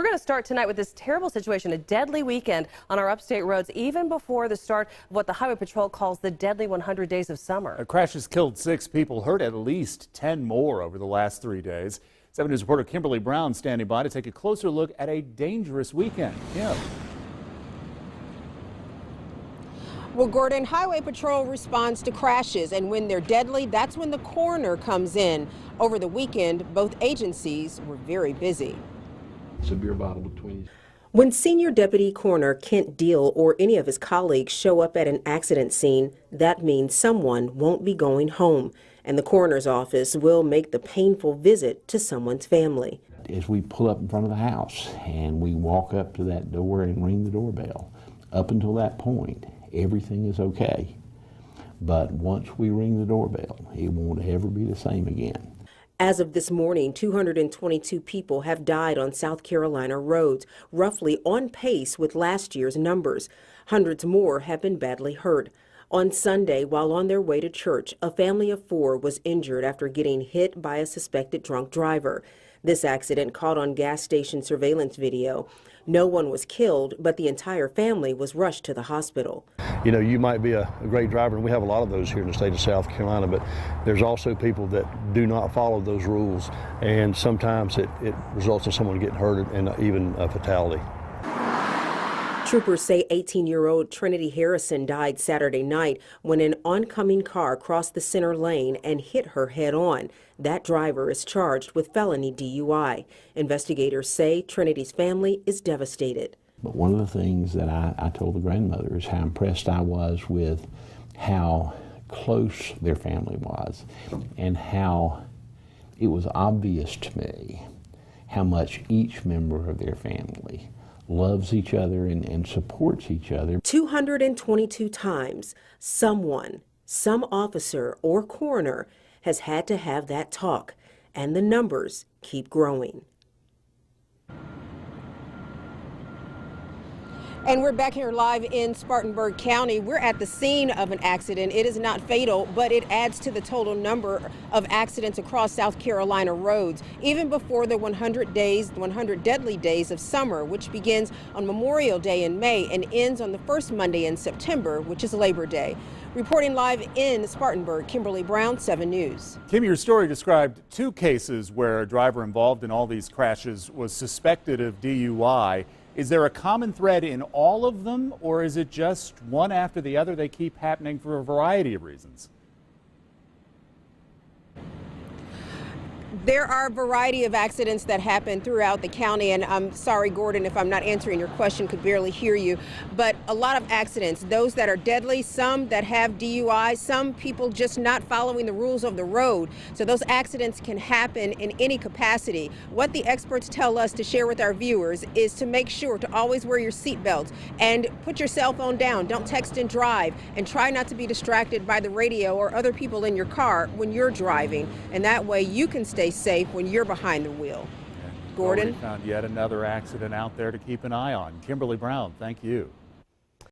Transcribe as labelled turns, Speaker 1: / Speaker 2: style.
Speaker 1: We're going to start tonight with this terrible situation, a deadly weekend on our upstate roads, even before the start of what the Highway Patrol calls the deadly 100 days of summer.
Speaker 2: A crash has killed 6 people, hurt at least 10 more over the last 3 days. 7 News reporter Kimberly Brown standing by to take a closer look at a dangerous weekend. Kim.
Speaker 3: Well, Gordon, Highway Patrol responds to crashes, and when they're deadly, that's when the coroner comes in. Over the weekend, both agencies were very busy.
Speaker 4: It's a beer bottle between you.
Speaker 3: When Senior Deputy Coroner Kent Deal or any of his colleagues show up at an accident scene, that means someone won't be going home, and the coroner's office will make the painful visit to someone's family.
Speaker 4: As we pull up in front of the house and we walk up to that door and ring the doorbell, up until that point, everything is okay. But once we ring the doorbell, it won't ever be the same again.
Speaker 3: As of this morning, 222 people have died on South Carolina roads, roughly on pace with last year's numbers. Hundreds more have been badly hurt. On Sunday, while on their way to church, a family of 4 was injured after getting hit by a suspected drunk driver. This accident caught on gas station surveillance video. No one was killed, but the entire family was rushed to the hospital.
Speaker 5: You know, you might be a great driver, and we have a lot of those here in the state of South Carolina, but there's also people that do not follow those rules, and sometimes it results in someone getting hurt and even a fatality.
Speaker 3: Troopers say 18-year-old Trinity Harrison died Saturday night when an oncoming car crossed the center lane and hit her head-on. That driver is charged with felony DUI. Investigators say Trinity's family is devastated.
Speaker 4: But one of the things that I told the grandmother is how impressed I was with how close their family was and how it was obvious to me how much each member of their family loves each other and supports each other.
Speaker 3: 222 times, someone, some officer or coroner has had to have that talk, and the numbers keep growing. And we're back here live in Spartanburg County. We're at the scene of an accident. It is not fatal, but it adds to the total number of accidents across South Carolina roads, even before the 100 deadly days of summer, which begins on Memorial Day in May and ends on the first Monday in September, which is Labor Day. Reporting live in Spartanburg, Kimberly Brown, 7 News.
Speaker 2: Kim, your story described 2 cases where a driver involved in all these crashes was suspected of DUI. Is there a common thread in all of them, or is it just one after the other? They keep happening for a variety of reasons.
Speaker 3: There are a variety of accidents that happen throughout the county, and I'm sorry, Gordon, if I'm not answering your question, could barely hear you, but a lot of accidents, those that are deadly, some that have DUI, some people just not following the rules of the road. So those accidents can happen in any capacity. What the experts tell us to share with our viewers is to make sure to always wear your seatbelts and put your cell phone down. Don't text and drive, and try not to be distracted by the radio or other people in your car when you're driving, and that way you can stay safe when you're behind the wheel.
Speaker 2: And
Speaker 3: Gordon?
Speaker 2: we found yet another accident out there to keep an eye on. Kimberly Brown, thank you.